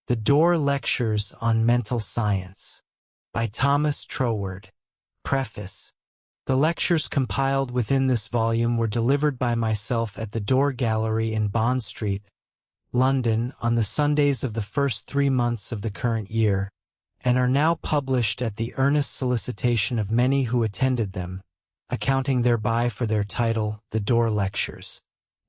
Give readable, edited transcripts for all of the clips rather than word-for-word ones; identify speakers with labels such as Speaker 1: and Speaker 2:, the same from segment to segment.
Speaker 1: The Dore Lectures on Mental Science by Thomas Troward. Preface. The lectures compiled within this volume were delivered by myself at the Dore Gallery in Bond Street, London, on the Sundays of the first 3 months of the current year, and are now published at the earnest solicitation of many who attended them, accounting thereby for their title, The Dore Lectures.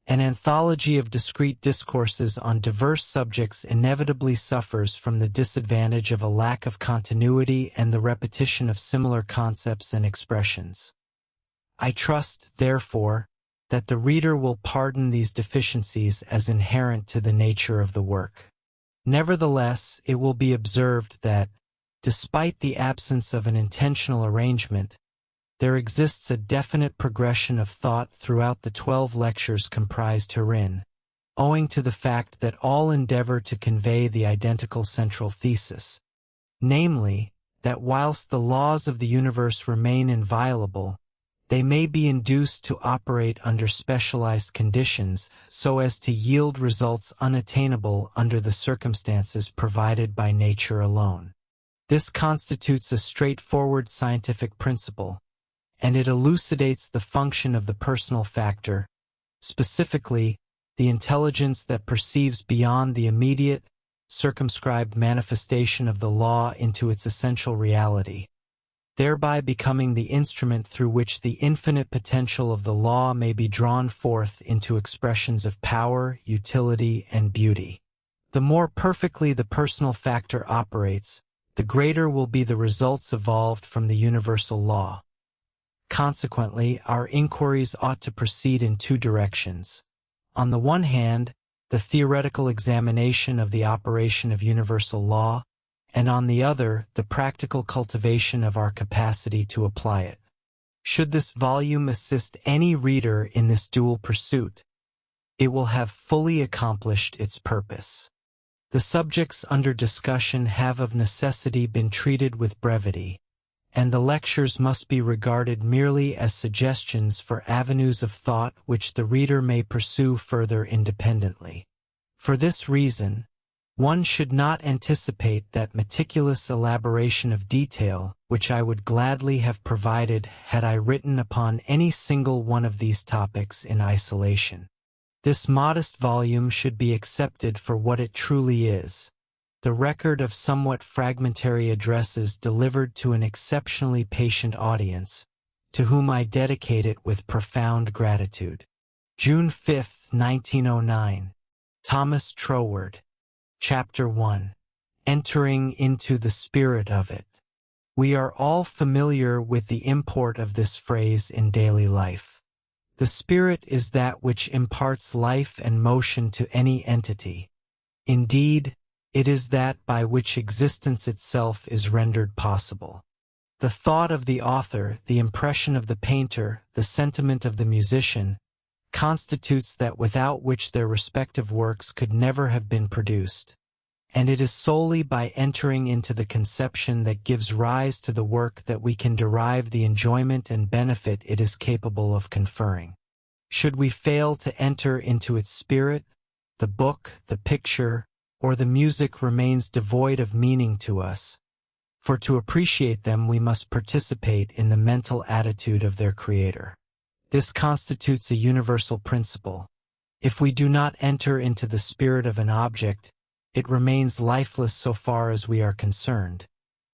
Speaker 1: An anthology of discrete discourses on diverse subjects inevitably suffers from the disadvantage of a lack of continuity and the repetition of similar concepts and expressions. I trust, therefore, that the reader will pardon these deficiencies as inherent to the nature of the work. Nevertheless, it will be observed that, despite the absence of an intentional arrangement, there exists a definite progression of thought throughout the 12 lectures comprised herein, owing to the fact that all endeavor to convey the identical central thesis, namely, that whilst the laws of the universe remain inviolable, they may be induced to operate under specialized conditions so as to yield results unattainable under the circumstances provided by nature alone. This constitutes a straightforward scientific principle, and it elucidates the function of the personal factor, specifically, the intelligence that perceives beyond the immediate, circumscribed manifestation of the law into its essential reality, thereby becoming the instrument through which the infinite potential of the law may be drawn forth into expressions of power, utility, and beauty. The more perfectly the personal factor operates, the greater will be the results evolved from the universal law. Consequently, our inquiries ought to proceed in 2 directions. On the one hand, the theoretical examination of the operation of universal law, and on the other, the practical cultivation of our capacity to apply it. Should this volume assist any reader in this dual pursuit, it will have fully accomplished its purpose. The subjects under discussion have of necessity been treated with brevity, and the lectures must be regarded merely as suggestions for avenues of thought which the reader may pursue further independently. For this reason, one should not anticipate that meticulous elaboration of detail which I would gladly have provided had I written upon any single one of these topics in isolation. This modest volume should be accepted for what it truly is, the record of somewhat fragmentary addresses delivered to an exceptionally patient audience, to whom I dedicate it with profound gratitude. June 5, 1909. Thomas Troward. Chapter 1. Entering into the Spirit of It. We are all familiar with the import of this phrase in daily life. The spirit is that which imparts life and motion to any entity. Indeed, it is that by which existence itself is rendered possible. The thought of the author, the impression of the painter, the sentiment of the musician, constitutes that without which their respective works could never have been produced. And it is solely by entering into the conception that gives rise to the work that we can derive the enjoyment and benefit it is capable of conferring. Should we fail to enter into its spirit, the book, the picture, or the music remains devoid of meaning to us, for to appreciate them we must participate in the mental attitude of their creator. This constitutes a universal principle. If we do not enter into the spirit of an object, it remains lifeless so far as we are concerned.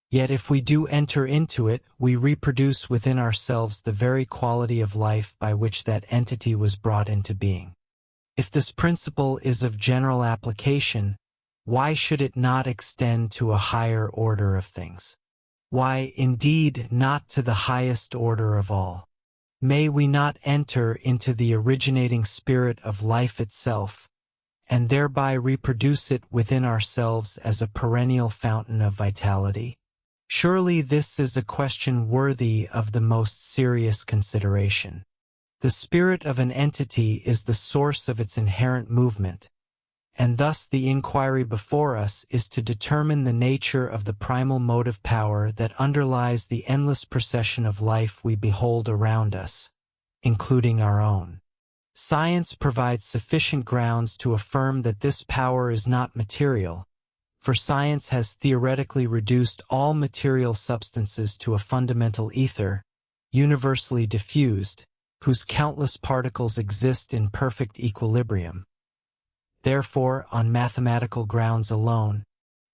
Speaker 1: Yet if we do enter into it, we reproduce within ourselves the very quality of life by which that entity was brought into being. If this principle is of general application, why should it not extend to a higher order of things? Why, indeed, not to the highest order of all? May we not enter into the originating spirit of life itself, and thereby reproduce it within ourselves as a perennial fountain of vitality? Surely this is a question worthy of the most serious consideration. The spirit of an entity is the source of its inherent movement, and thus the inquiry before us is to determine the nature of the primal motive power that underlies the endless procession of life we behold around us, including our own. Science provides sufficient grounds to affirm that this power is not material, for science has theoretically reduced all material substances to a fundamental ether, universally diffused, whose countless particles exist in perfect equilibrium. Therefore, on mathematical grounds alone,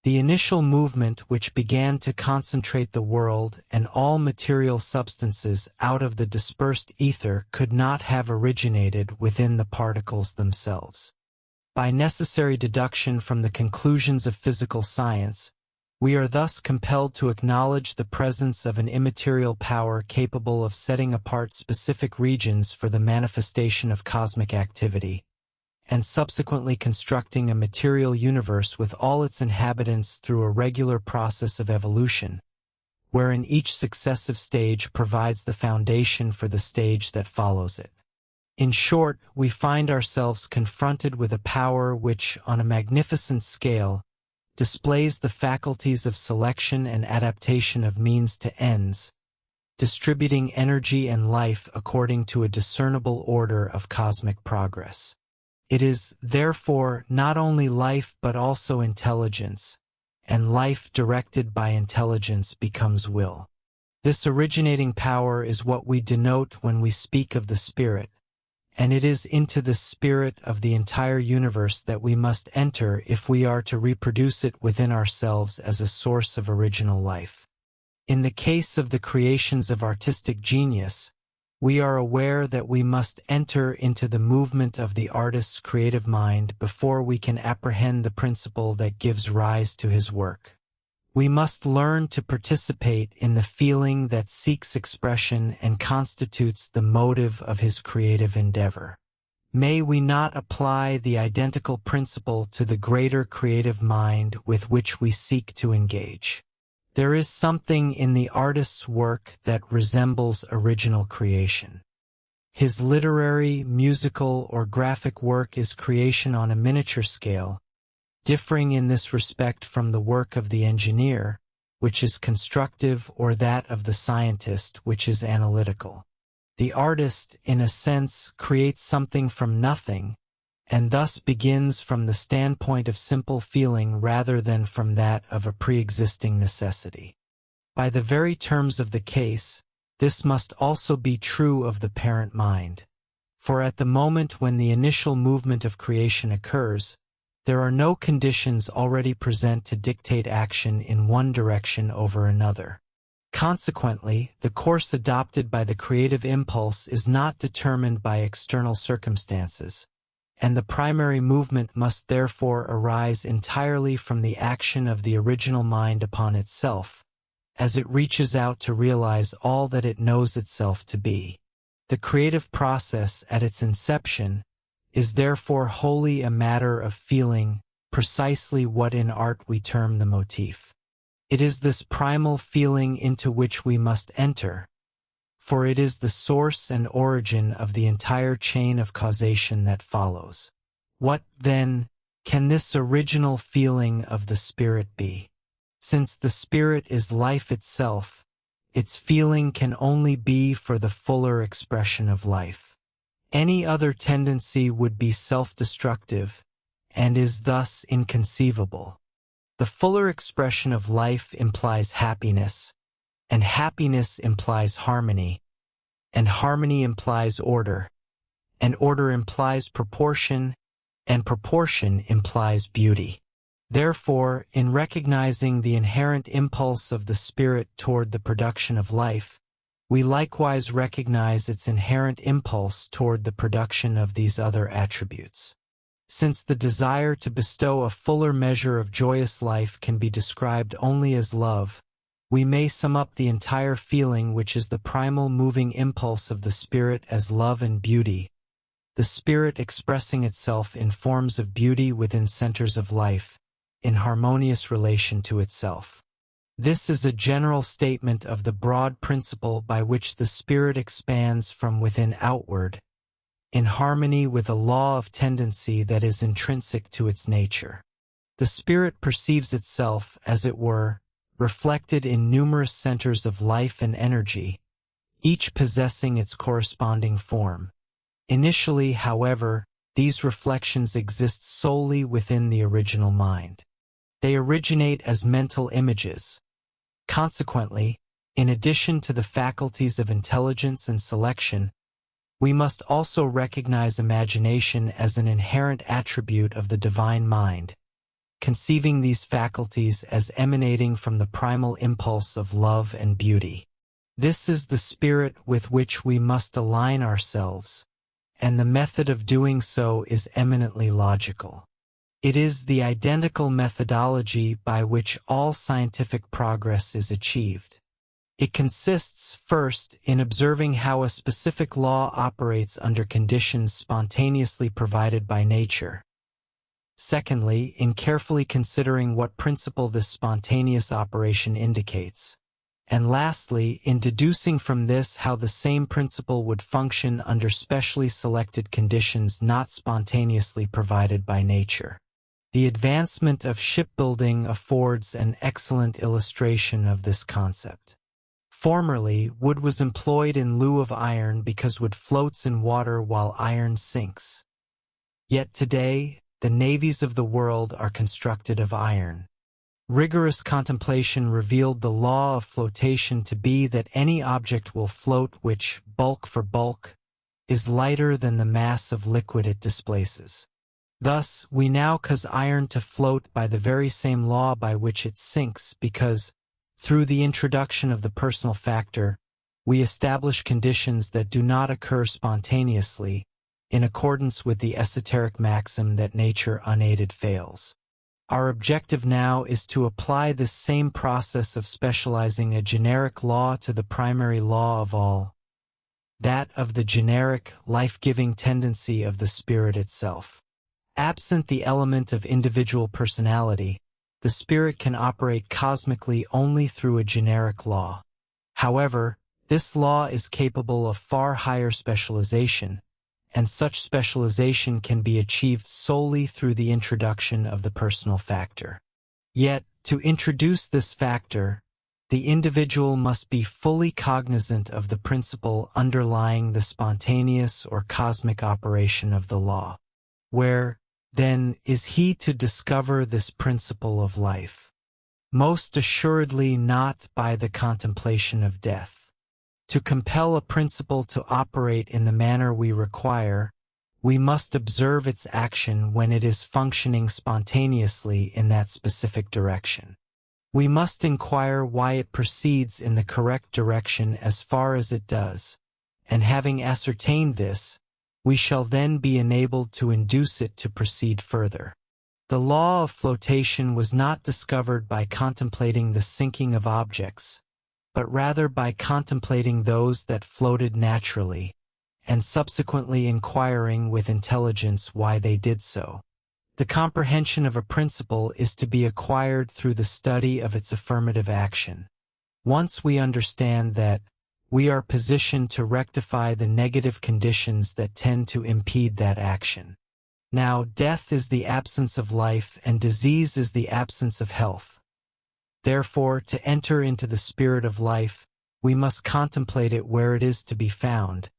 Speaker 1: the initial movement which began to concentrate the world and all material substances out of the dispersed ether could not have originated within the particles themselves. By necessary deduction from the conclusions of physical science, we are thus compelled to acknowledge the presence of an immaterial power capable of setting apart specific regions for the manifestation of cosmic activity, and subsequently constructing a material universe with all its inhabitants through a regular process of evolution, wherein each successive stage provides the foundation for the stage that follows it. In short, we find ourselves confronted with a power which, on a magnificent scale, displays the faculties of selection and adaptation of means to ends, distributing energy and life according to a discernible order of cosmic progress. It is, therefore, not only life but also intelligence, and life directed by intelligence becomes will. This originating power is what we denote when we speak of the spirit, and it is into the spirit of the entire universe that we must enter if we are to reproduce it within ourselves as a source of original life. In the case of the creations of artistic genius, we are aware that we must enter into the movement of the artist's creative mind before we can apprehend the principle that gives rise to his work. We must learn to participate in the feeling that seeks expression and constitutes the motive of his creative endeavor. May we not apply the identical principle to the greater creative mind with which we seek to engage? There is something in the artist's work that resembles original creation. His literary, musical, or graphic work is creation on a miniature scale, differing in this respect from the work of the engineer, which is constructive, or that of the scientist, which is analytical. The artist, in a sense, creates something from nothing, and thus begins from the standpoint of simple feeling rather than from that of a pre-existing necessity. By the very terms of the case, this must also be true of the parent mind. For at the moment when the initial movement of creation occurs, there are no conditions already present to dictate action in one direction over another. Consequently, the course adopted by the creative impulse is not determined by external circumstances, and the primary movement must therefore arise entirely from the action of the original mind upon itself, as it reaches out to realize all that it knows itself to be. The creative process at its inception is therefore wholly a matter of feeling, precisely what in art we term the motif. It is this primal feeling into which we must enter, for it is the source and origin of the entire chain of causation that follows. What, then, can this original feeling of the spirit be? Since the spirit is life itself, its feeling can only be for the fuller expression of life. Any other tendency would be self-destructive, and is thus inconceivable. The fuller expression of life implies happiness, and happiness implies harmony, and harmony implies order, and order implies proportion, and proportion implies beauty. Therefore, in recognizing the inherent impulse of the spirit toward the production of life, we likewise recognize its inherent impulse toward the production of these other attributes. Since the desire to bestow a fuller measure of joyous life can be described only as love, we may sum up the entire feeling which is the primal moving impulse of the spirit as love and beauty, the spirit expressing itself in forms of beauty within centers of life, in harmonious relation to itself. This is a general statement of the broad principle by which the spirit expands from within outward, in harmony with a law of tendency that is intrinsic to its nature. The spirit perceives itself, as it were, reflected in numerous centers of life and energy, each possessing its corresponding form. Initially, however, these reflections exist solely within the original mind. They originate as mental images. Consequently, in addition to the faculties of intelligence and selection, we must also recognize imagination as an inherent attribute of the divine mind, conceiving these faculties as emanating from the primal impulse of love and beauty. This is the spirit with which we must align ourselves, and the method of doing so is eminently logical. It is the identical methodology by which all scientific progress is achieved. It consists, first, in observing how a specific law operates under conditions spontaneously provided by nature. Secondly, in carefully considering what principle this spontaneous operation indicates. And lastly, in deducing from this how the same principle would function under specially selected conditions not spontaneously provided by nature. The advancement of shipbuilding affords an excellent illustration of this concept. Formerly, wood was employed in lieu of iron because wood floats in water while iron sinks. Yet today, the navies of the world are constructed of iron. Rigorous contemplation revealed the law of flotation to be that any object will float which, bulk for bulk, is lighter than the mass of liquid it displaces. Thus, we now cause iron to float by the very same law by which it sinks because, through the introduction of the personal factor, we establish conditions that do not occur spontaneously, in accordance with the esoteric maxim that nature unaided fails. Our objective now is to apply this same process of specializing a generic law to the primary law of all, that of the generic, life-giving tendency of the spirit itself. Absent the element of individual personality, the spirit can operate cosmically only through a generic law. However, this law is capable of far higher specialization, and such specialization can be achieved solely through the introduction of the personal factor. Yet, to introduce this factor, the individual must be fully cognizant of the principle underlying the spontaneous or cosmic operation of the law. Where, then, is he to discover this principle of life? Most assuredly not by the contemplation of death. To compel a principle to operate in the manner we require, we must observe its action when it is functioning spontaneously in that specific direction. We must inquire why it proceeds in the correct direction as far as it does, and having ascertained this, we shall then be enabled to induce it to proceed further. The law of flotation was not discovered by contemplating the sinking of objects, but rather by contemplating those that floated naturally, and subsequently inquiring with intelligence why they did so. The comprehension of a principle is to be acquired through the study of its affirmative action. Once we understand that, we are positioned to rectify the negative conditions that tend to impede that action. Now, death is the absence of life and disease is the absence of health. Therefore, to enter into the spirit of life, we must contemplate it where it is to be found,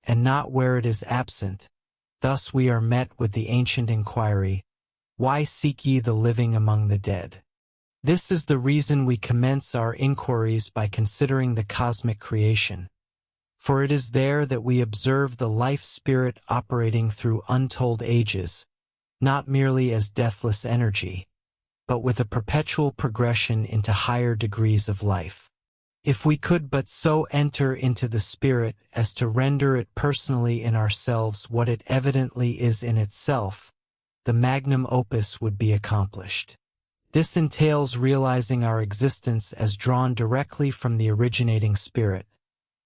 Speaker 1: and not where it is absent. Thus we are met with the ancient inquiry, "Why seek ye the living among the dead?" This is the reason we commence our inquiries by considering the cosmic creation, for it is there that we observe the life spirit operating through untold ages, not merely as deathless energy, but with a perpetual progression into higher degrees of life. If we could but so enter into the spirit as to render it personally in ourselves what it evidently is in itself, the magnum opus would be accomplished. This entails realizing our existence as drawn directly from the originating spirit,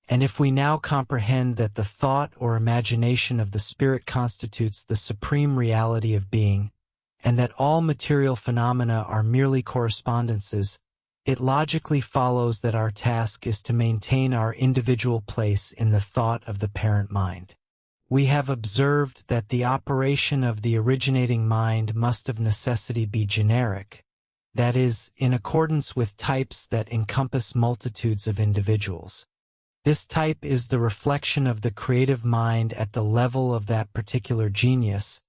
Speaker 1: and if we now comprehend that the thought or imagination of the spirit constitutes the supreme reality of being, and that all material phenomena are merely correspondences, it logically follows that our task is to maintain our individual place in the thought of the parent mind. We have observed that the operation of the originating mind must of necessity be generic, that is, in accordance with types that encompass multitudes of individuals. This type is the reflection of the creative mind at the level of that particular genius,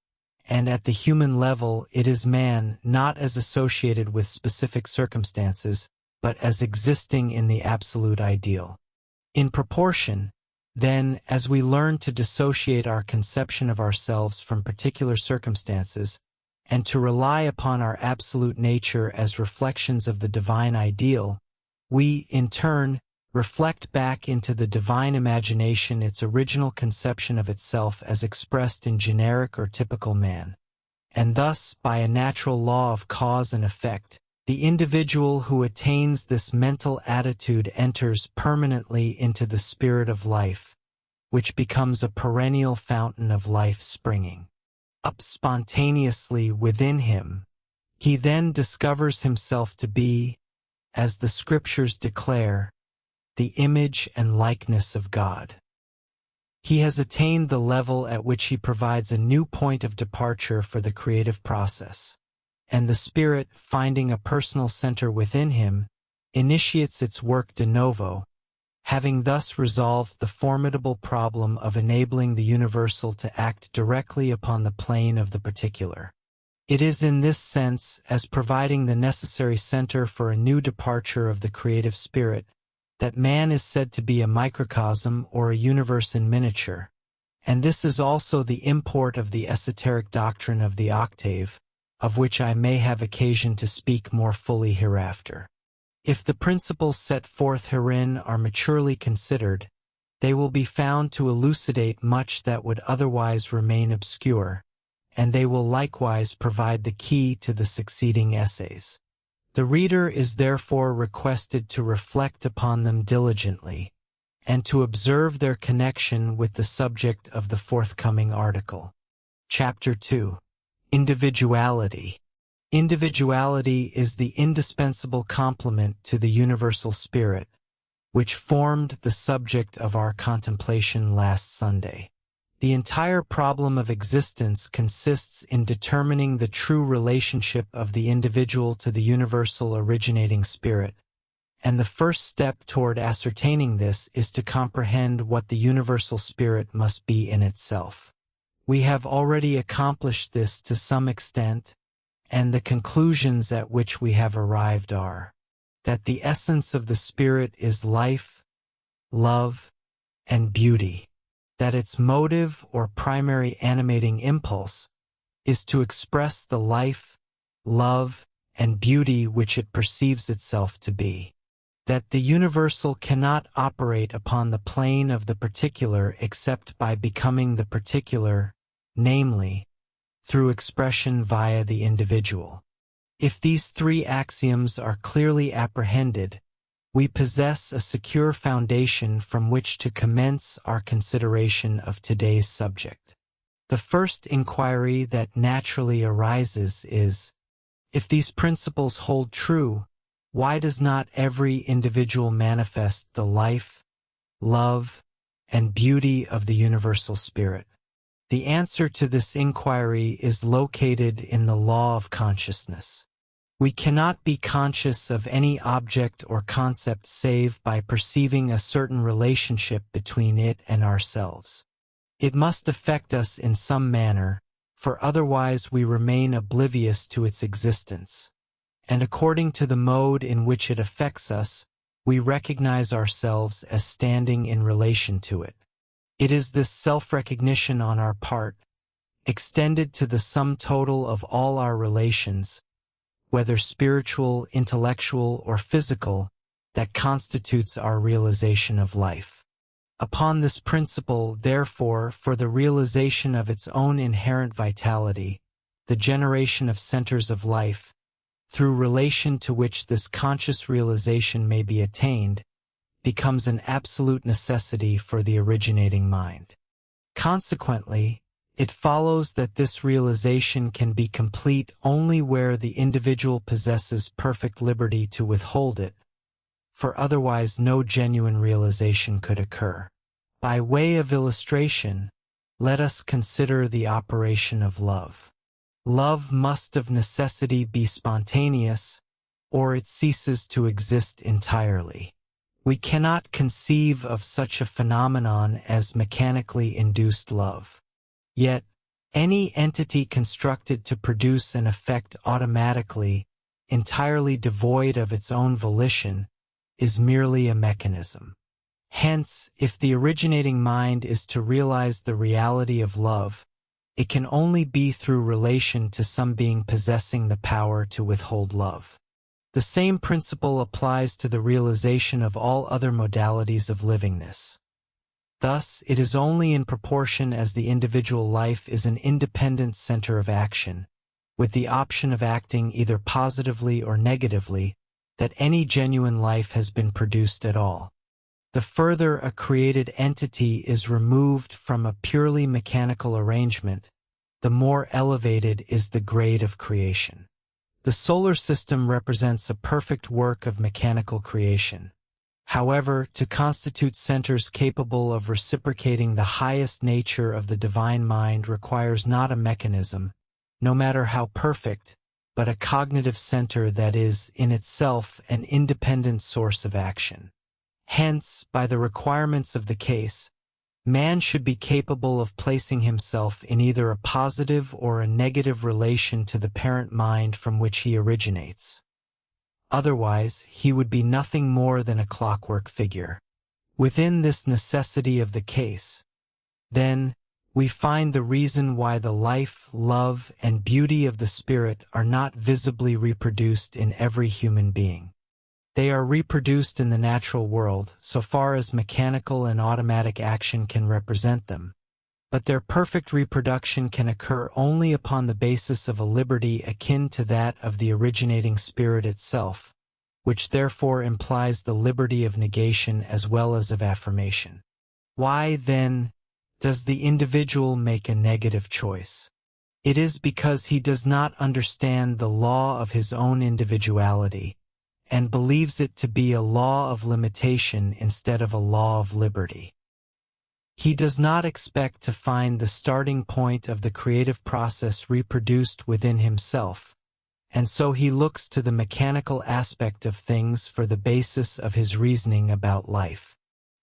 Speaker 1: and at the human level it is man not as associated with specific circumstances, but as existing in the absolute ideal. In proportion, then, as we learn to dissociate our conception of ourselves from particular circumstances, and to rely upon our absolute nature as reflections of the divine ideal, we, in turn, reflect back into the divine imagination its original conception of itself as expressed in generic or typical man. And thus, by a natural law of cause and effect, the individual who attains this mental attitude enters permanently into the spirit of life, which becomes a perennial fountain of life springing up spontaneously within him. He then discovers himself to be, as the scriptures declare, the image and likeness of God. He has attained the level at which he provides a new point of departure for the creative process, and the Spirit, finding a personal center within him, initiates its work de novo, having thus resolved the formidable problem of enabling the universal to act directly upon the plane of the particular. It is in this sense, as providing the necessary center for a new departure of the creative spirit, that man is said to be a microcosm or a universe in miniature, and this is also the import of the esoteric doctrine of the octave, of which I may have occasion to speak more fully hereafter. If the principles set forth herein are maturely considered, they will be found to elucidate much that would otherwise remain obscure, and they will likewise provide the key to the succeeding essays. The reader is therefore requested to reflect upon them diligently, and to observe their connection with the subject of the forthcoming article. Chapter 2. Individuality. Individuality is the indispensable complement to the universal spirit, which formed the subject of our contemplation last Sunday. The entire problem of existence consists in determining the true relationship of the individual to the universal originating spirit, and the first step toward ascertaining this is to comprehend what the universal spirit must be in itself. We have already accomplished this to some extent, and the conclusions at which we have arrived are that the essence of the spirit is life, love, and beauty, that its motive or primary animating impulse is to express the life, love, and beauty which it perceives itself to be, that the universal cannot operate upon the plane of the particular except by becoming the particular, namely, through expression via the individual. If these three axioms are clearly apprehended, we possess a secure foundation from which to commence our consideration of today's subject. The first inquiry that naturally arises is, if these principles hold true, why does not every individual manifest the life, love, and beauty of the universal spirit? The answer to this inquiry is located in the law of consciousness. We cannot be conscious of any object or concept save by perceiving a certain relationship between it and ourselves. It must affect us in some manner, for otherwise we remain oblivious to its existence. And according to the mode in which it affects us, we recognize ourselves as standing in relation to it. It is this self-recognition on our part, extended to the sum total of all our relations, whether spiritual, intellectual, or physical, that constitutes our realization of life. Upon this principle, therefore, for the realization of its own inherent vitality, the generation of centers of life, through relation to which this conscious realization may be attained, becomes an absolute necessity for the originating mind. Consequently, it follows that this realization can be complete only where the individual possesses perfect liberty to withhold it, for otherwise no genuine realization could occur. By way of illustration, let us consider the operation of love. Love must of necessity be spontaneous, or it ceases to exist entirely. We cannot conceive of such a phenomenon as mechanically induced love. Yet, Any entity constructed to produce an effect automatically, entirely devoid of its own volition, is merely a mechanism. Hence, if the originating mind is to realize the reality of love, it can only be through relation to some being possessing the power to withhold love. The same principle applies to the realization of all other modalities of livingness. Thus, it is only in proportion as the individual life is an independent center of action, with the option of acting either positively or negatively, that any genuine life has been produced at all. The further a created entity is removed from a purely mechanical arrangement, the more elevated is the grade of creation. The solar system represents a perfect work of mechanical creation. However, to constitute centers capable of reciprocating the highest nature of the divine mind requires not a mechanism, no matter how perfect, but a cognitive center that is, in itself, an independent source of action. Hence, by the requirements of the case, man should be capable of placing himself in either a positive or a negative relation to the parent mind from which he originates. Otherwise, he would be nothing more than a clockwork figure. Within this necessity of the case, then, we find the reason why the life, love, and beauty of the spirit are not visibly reproduced in every human being. They are reproduced in the natural world, so far as mechanical and automatic action can represent them. But their perfect reproduction can occur only upon the basis of a liberty akin to that of the originating spirit itself, which therefore implies the liberty of negation as well as of affirmation. Why, then, does the individual make a negative choice? It is because he does not understand the law of his own individuality, and believes it to be a law of limitation instead of a law of liberty. He does not expect to find the starting point of the creative process reproduced within himself, and so he looks to the mechanical aspect of things for the basis of his reasoning about life.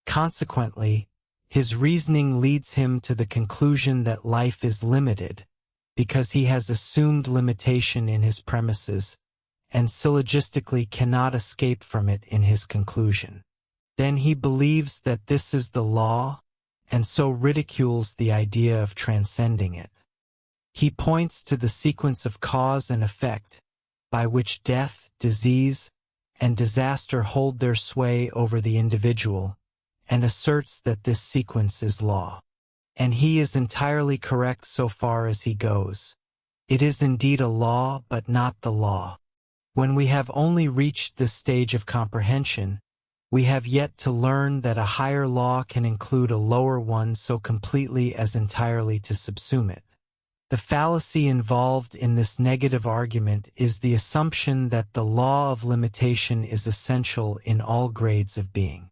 Speaker 1: Consequently, his reasoning leads him to the conclusion that life is limited, because he has assumed limitation in his premises, and syllogistically cannot escape from it in his conclusion. Then he believes that this is the law, and so ridicules the idea of transcending it. He points to the sequence of cause and effect, by which death, disease, and disaster hold their sway over the individual, and asserts that this sequence is law. And he is entirely correct so far as he goes. It is indeed a law, but not the law. When we have only reached this stage of comprehension, we have yet to learn that a higher law can include a lower one so completely as entirely to subsume it. The fallacy involved in this negative argument is the assumption that the law of limitation is essential in all grades of being.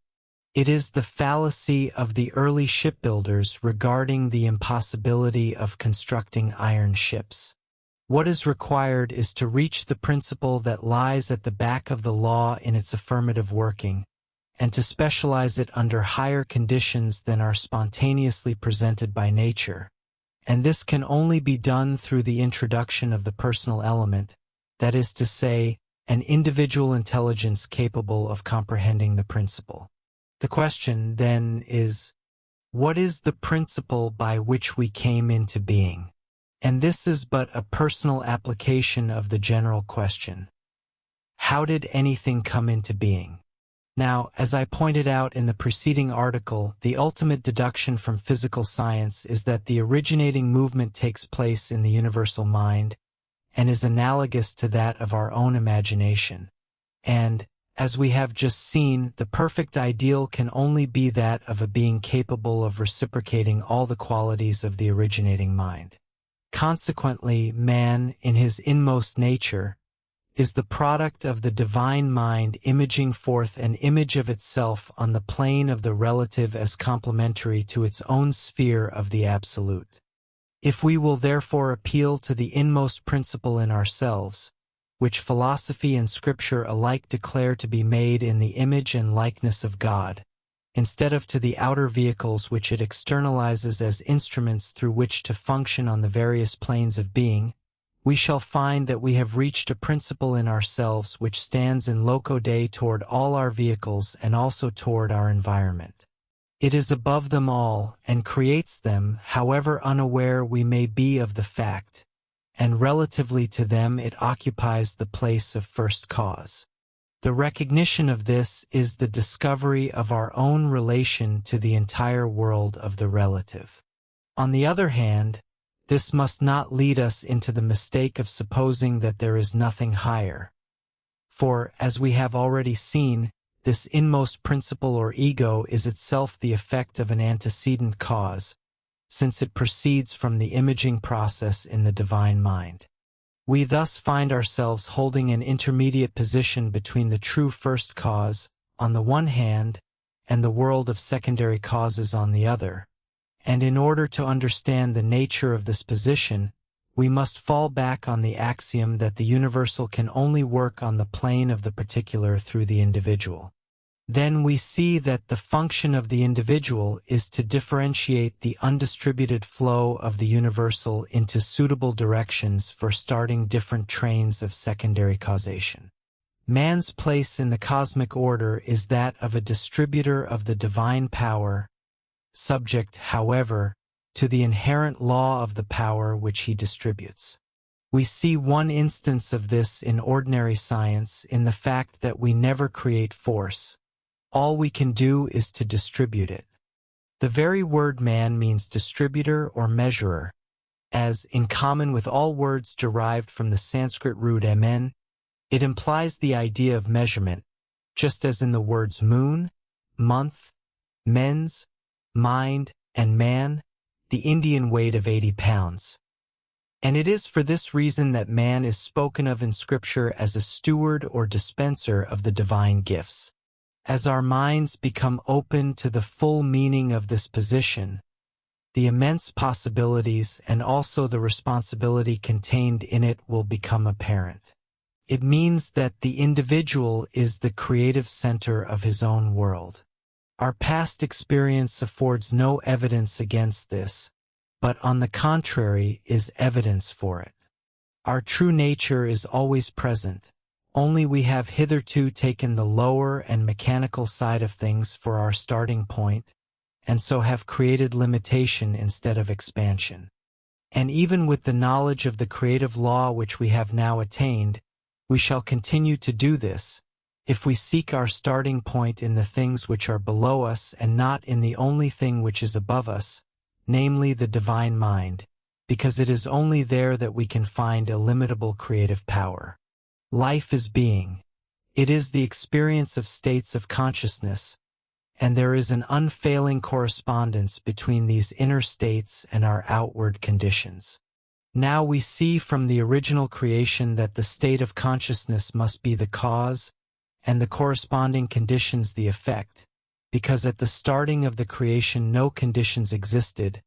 Speaker 1: It is the fallacy of the early shipbuilders regarding the impossibility of constructing iron ships. What is required is to reach the principle that lies at the back of the law in its affirmative working, and to specialize it under higher conditions than are spontaneously presented by nature. And this can only be done through the introduction of the personal element, that is to say, an individual intelligence capable of comprehending the principle. The question, then, is, what is the principle by which we came into being? And this is but a personal application of the general question. How did anything come into being? Now, as I pointed out in the preceding article, the ultimate deduction from physical science is that the originating movement takes place in the universal mind and is analogous to that of our own imagination. And, as we have just seen, the perfect ideal can only be that of a being capable of reciprocating all the qualities of the originating mind. Consequently, man, in his inmost nature, is the product of the divine mind imaging forth an image of itself on the plane of the relative as complementary to its own sphere of the absolute. If we will therefore appeal to the inmost principle in ourselves, which philosophy and scripture alike declare to be made in the image and likeness of God, instead of to the outer vehicles which it externalizes as instruments through which to function on the various planes of being, we shall find that we have reached a principle in ourselves which stands in loco Dei toward all our vehicles and also toward our environment. It is above them all and creates them, however unaware we may be of the fact, and relatively to them it occupies the place of first cause. The recognition of this is the discovery of our own relation to the entire world of the relative. On the other hand, this must not lead us into the mistake of supposing that there is nothing higher. For, as we have already seen, this inmost principle or ego is itself the effect of an antecedent cause, since it proceeds from the imaging process in the divine mind. We thus find ourselves holding an intermediate position between the true first cause, on the one hand, and the world of secondary causes on the other. And in order to understand the nature of this position, we must fall back on the axiom that the universal can only work on the plane of the particular through the individual. Then we see that the function of the individual is to differentiate the undistributed flow of the universal into suitable directions for starting different trains of secondary causation. Man's place in the cosmic order is that of a distributor of the divine power, subject, however, to the inherent law of the power which he distributes. We see one instance of this in ordinary science in the fact that we never create force. All we can do is to distribute it. The very word man means distributor or measurer, as, in common with all words derived from the Sanskrit root mn, it implies the idea of measurement, just as in the words moon, month, mens, mind, and man, the Indian weight of 80 pounds. And it is for this reason that man is spoken of in Scripture as a steward or dispenser of the divine gifts. As our minds become open to the full meaning of this position, the immense possibilities and also the responsibility contained in it will become apparent. It means that the individual is the creative center of his own world. Our past experience affords no evidence against this, but on the contrary is evidence for it. Our true nature is always present, only we have hitherto taken the lower and mechanical side of things for our starting point, and so have created limitation instead of expansion. And even with the knowledge of the creative law which we have now attained, we shall continue to do this, if we seek our starting point in the things which are below us and not in the only thing which is above us, namely the divine mind, because it is only there that we can find illimitable creative power. Life is being. It is the experience of states of consciousness, and there is an unfailing correspondence between these inner states and our outward conditions. Now we see from the original creation that the state of consciousness must be the cause, and the corresponding conditions the effect, because at the starting of the creation no conditions existed,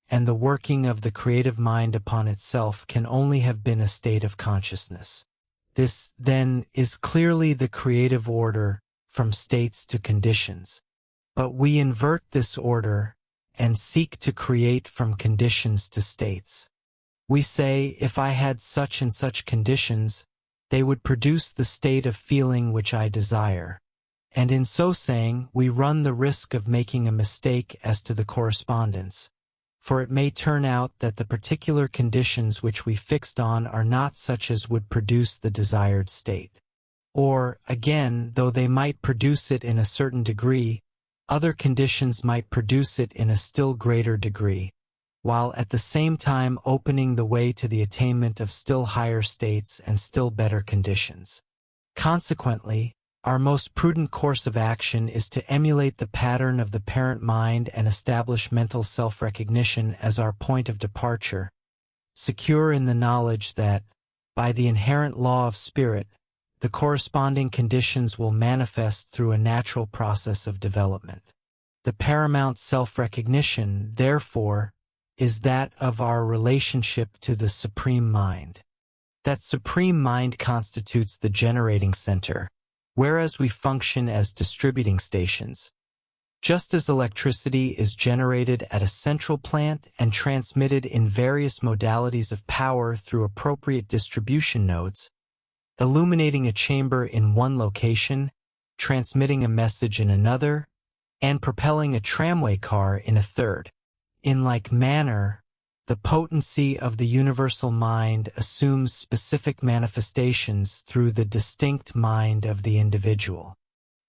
Speaker 1: and the working of the creative mind upon itself can only have been a state of consciousness. This, then, is clearly the creative order, from states to conditions. But we invert this order, and seek to create from conditions to states. We say, if I had such and such conditions, they would produce the state of feeling which I desire. And in so saying, we run the risk of making a mistake as to the correspondence, for it may turn out that the particular conditions which we fixed on are not such as would produce the desired state. Or, again, though they might produce it in a certain degree, other conditions might produce it in a still greater degree, while at the same time opening the way to the attainment of still higher states and still better conditions. Consequently, our most prudent course of action is to emulate the pattern of the parent mind and establish mental self-recognition as our point of departure, secure in the knowledge that, by the inherent law of spirit, the corresponding conditions will manifest through a natural process of development. The paramount self-recognition, therefore, is that of our relationship to the Supreme Mind. That Supreme Mind constitutes the generating center, whereas we function as distributing stations. Just as electricity is generated at a central plant and transmitted in various modalities of power through appropriate distribution nodes, illuminating a chamber in one location, transmitting a message in another, and propelling a tramway car in a third. In like manner, the potency of the universal mind assumes specific manifestations through the distinct mind of the individual.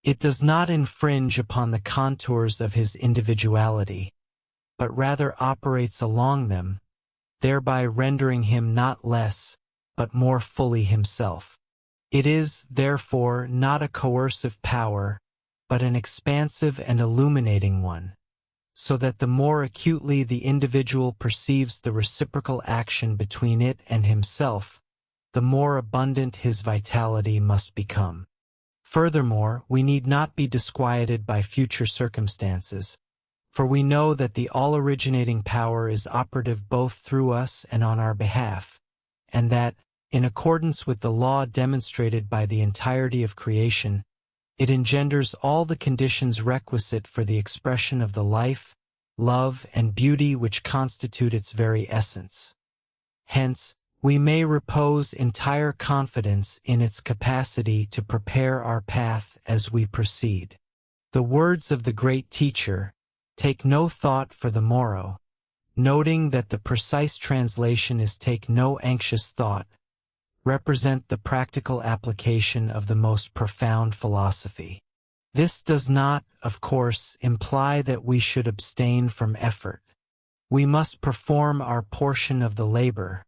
Speaker 1: It does not infringe upon the contours of his individuality, but rather operates along them, thereby rendering him not less, but more fully himself. It is, therefore, not a coercive power, but an expansive and illuminating one, so that the more acutely the individual perceives the reciprocal action between it and himself, the more abundant his vitality must become. Furthermore, we need not be disquieted by future circumstances, for we know that the all-originating power is operative both through us and on our behalf, and that, in accordance with the law demonstrated by the entirety of creation, it engenders all the conditions requisite for the expression of the life, love, and beauty which constitute its very essence. Hence, we may repose entire confidence in its capacity to prepare our path as we proceed. The words of the great teacher, "Take no thought for the morrow," noting that the precise translation is "take no anxious thought," represent the practical application of the most profound philosophy. This does not, of course, imply that we should abstain from effort. We must perform our portion of the labor,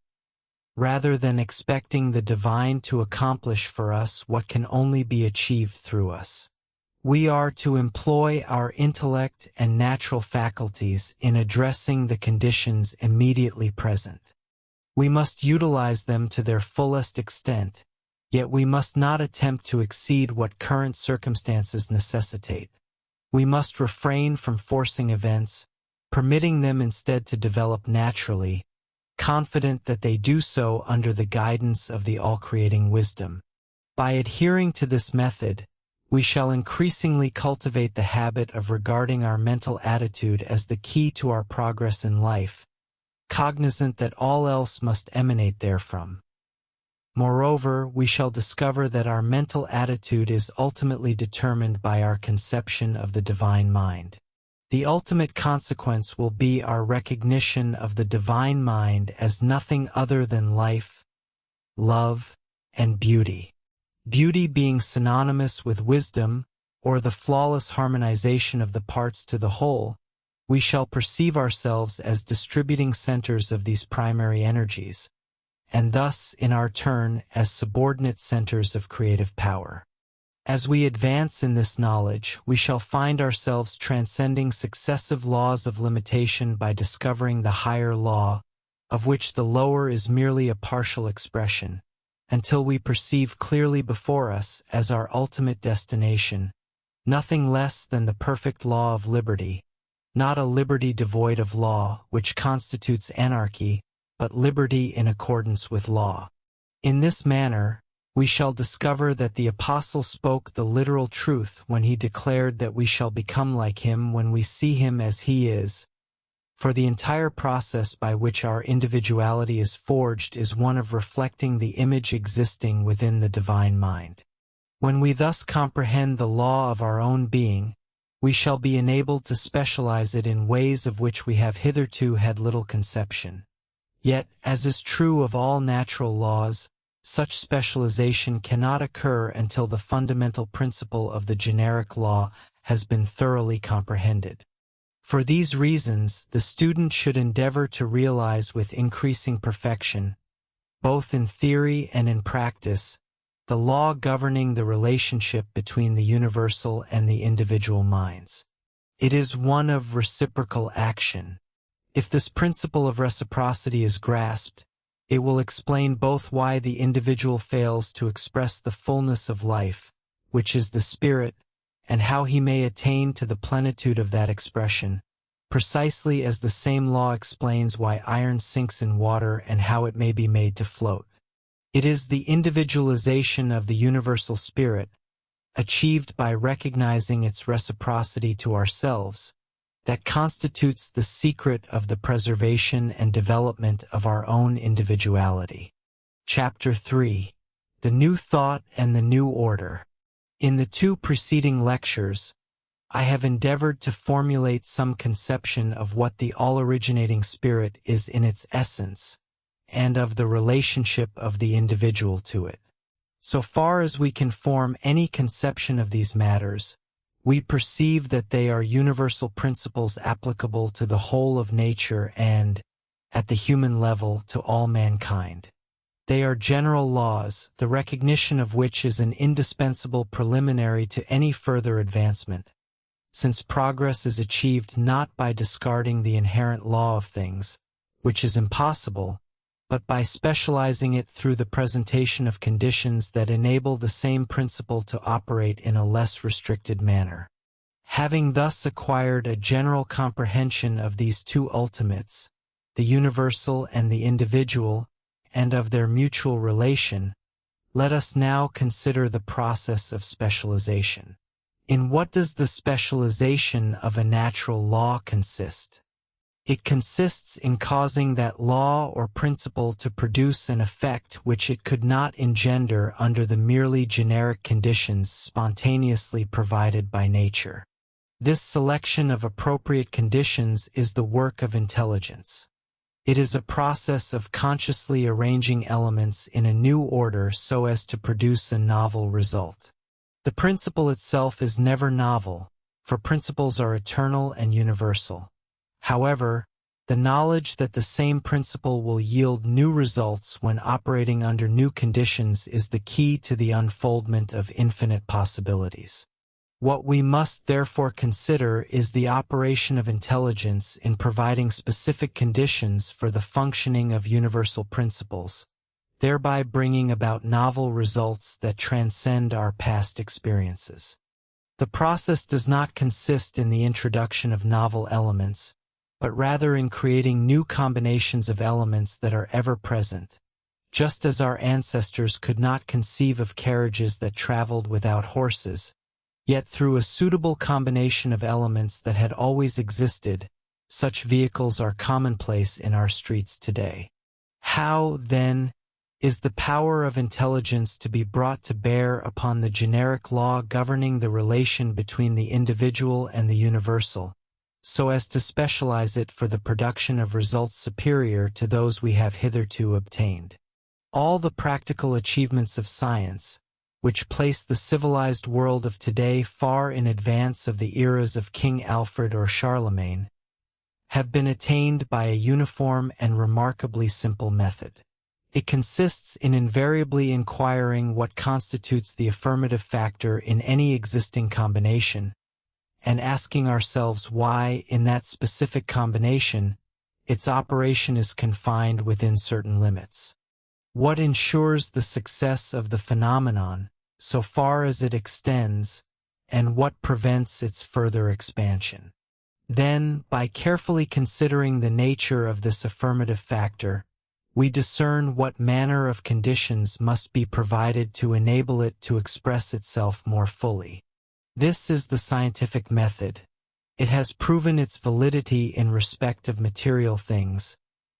Speaker 1: rather than expecting the divine to accomplish for us what can only be achieved through us. We are to employ our intellect and natural faculties in addressing the conditions immediately present. We must utilize them to their fullest extent, yet we must not attempt to exceed what current circumstances necessitate. We must refrain from forcing events, permitting them instead to develop naturally, confident that they do so under the guidance of the all-creating wisdom. By adhering to this method, we shall increasingly cultivate the habit of regarding our mental attitude as the key to our progress in life, cognizant that all else must emanate therefrom. Moreover, we shall discover that our mental attitude is ultimately determined by our conception of the divine mind. The ultimate consequence will be our recognition of the divine mind as nothing other than life, love, and beauty. Beauty being synonymous with wisdom, or the flawless harmonization of the parts to the whole, we shall perceive ourselves as distributing centers of these primary energies, and thus, in our turn, as subordinate centers of creative power. As we advance in this knowledge, we shall find ourselves transcending successive laws of limitation by discovering the higher law, of which the lower is merely a partial expression, until we perceive clearly before us, as our ultimate destination, nothing less than the perfect law of liberty, not a liberty devoid of law, which constitutes anarchy, but liberty in accordance with law. In this manner, we shall discover that the Apostle spoke the literal truth when he declared that we shall become like him when we see him as he is, for the entire process by which our individuality is forged is one of reflecting the image existing within the divine mind. When we thus comprehend the law of our own being, we shall be enabled to specialize it in ways of which we have hitherto had little conception. Yet, as is true of all natural laws, such specialization cannot occur until the fundamental principle of the generic law has been thoroughly comprehended. For these reasons, the student should endeavor to realize with increasing perfection, both in theory and in practice, the law governing the relationship between the universal and the individual minds. It is one of reciprocal action. If this principle of reciprocity is grasped, it will explain both why the individual fails to express the fullness of life, which is the spirit, and how he may attain to the plenitude of that expression, precisely as the same law explains why iron sinks in water and how it may be made to float. It is the individualization of the universal spirit, achieved by recognizing its reciprocity to ourselves, that constitutes the secret of the preservation and development of our own individuality. Chapter 3. The New Thought and the New Order. In the two preceding lectures, I have endeavored to formulate some conception of what the all-originating spirit is in its essence, and of the relationship of the individual to it. So far as we can form any conception of these matters, we perceive that they are universal principles applicable to the whole of nature and, at the human level, to all mankind. They are general laws, the recognition of which is an indispensable preliminary to any further advancement, since progress is achieved not by discarding the inherent law of things, which is impossible, but by specializing it through the presentation of conditions that enable the same principle to operate in a less restricted manner. Having thus acquired a general comprehension of these two ultimates, the universal and the individual, and of their mutual relation, let us now consider the process of specialization. In what does the specialization of a natural law consist? It consists in causing that law or principle to produce an effect which it could not engender under the merely generic conditions spontaneously provided by nature. This selection of appropriate conditions is the work of intelligence. It is a process of consciously arranging elements in a new order so as to produce a novel result. The principle itself is never novel, for principles are eternal and universal. However, the knowledge that the same principle will yield new results when operating under new conditions is the key to the unfoldment of infinite possibilities. What we must therefore consider is the operation of intelligence in providing specific conditions for the functioning of universal principles, thereby bringing about novel results that transcend our past experiences. The process does not consist in the introduction of novel elements, but rather in creating new combinations of elements that are ever present. Just as our ancestors could not conceive of carriages that traveled without horses, yet through a suitable combination of elements that had always existed, such vehicles are commonplace in our streets today. How, then, is the power of intelligence to be brought to bear upon the generic law governing the relation between the individual and the universal, so as to specialize it for the production of results superior to those we have hitherto obtained? All the practical achievements of science, which place the civilized world of today far in advance of the eras of King Alfred or Charlemagne, have been attained by a uniform and remarkably simple method. It consists in invariably inquiring what constitutes the affirmative factor in any existing combination, and asking ourselves why, in that specific combination, its operation is confined within certain limits. What ensures the success of the phenomenon, so far as it extends, and what prevents its further expansion? Then, by carefully considering the nature of this affirmative factor, we discern what manner of conditions must be provided to enable it to express itself more fully. This is the scientific method. It has proven its validity in respect of material things,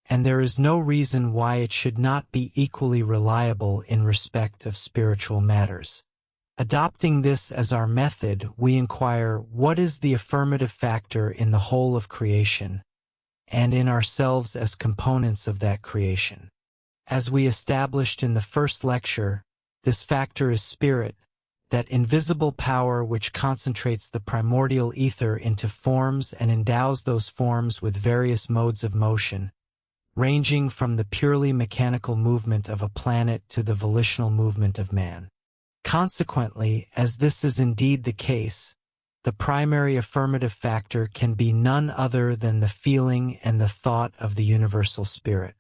Speaker 1: and there is no reason why it should not be equally reliable in respect of spiritual matters. Adopting this as our method, we inquire what is the affirmative factor in the whole of creation, and in ourselves as components of that creation. As we established in the first lecture, this factor is spirit, that invisible power which concentrates the primordial ether into forms and endows those forms with various modes of motion, ranging from the purely mechanical movement of a planet to the volitional movement of man. Consequently, as this is indeed the case, the primary affirmative factor can be none other than the feeling and the thought of the universal spirit.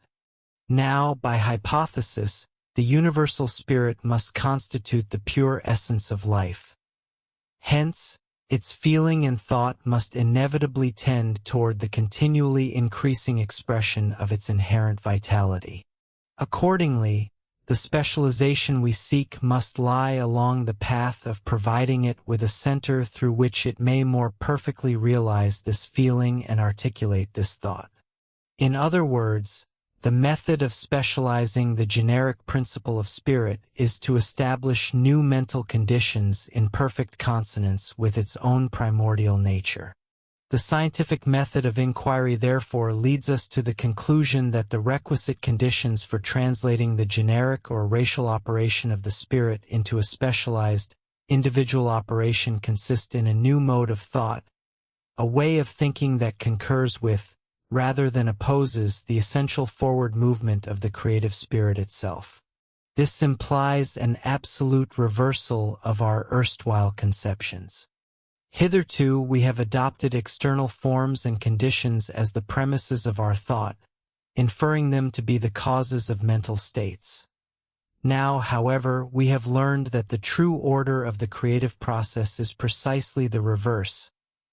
Speaker 1: Now, by hypothesis, the universal spirit must constitute the pure essence of life. Hence, its feeling and thought must inevitably tend toward the continually increasing expression of its inherent vitality. Accordingly, The specialization we seek must lie along the path of providing it with a center through which it may more perfectly realize this feeling and articulate this thought. In other words, the method of specializing the generic principle of spirit is to establish new mental conditions in perfect consonance with its own primordial nature. The scientific method of inquiry therefore leads us to the conclusion that the requisite conditions for translating the generic or racial operation of the spirit into a specialized, individual operation consist in a new mode of thought, a way of thinking that concurs with, rather than opposes, the essential forward movement of the creative spirit itself. This implies an absolute reversal of our erstwhile conceptions. Hitherto we have adopted external forms and conditions as the premises of our thought, inferring them to be the causes of mental states. Now, however, we have learned that the true order of the creative process is precisely the reverse.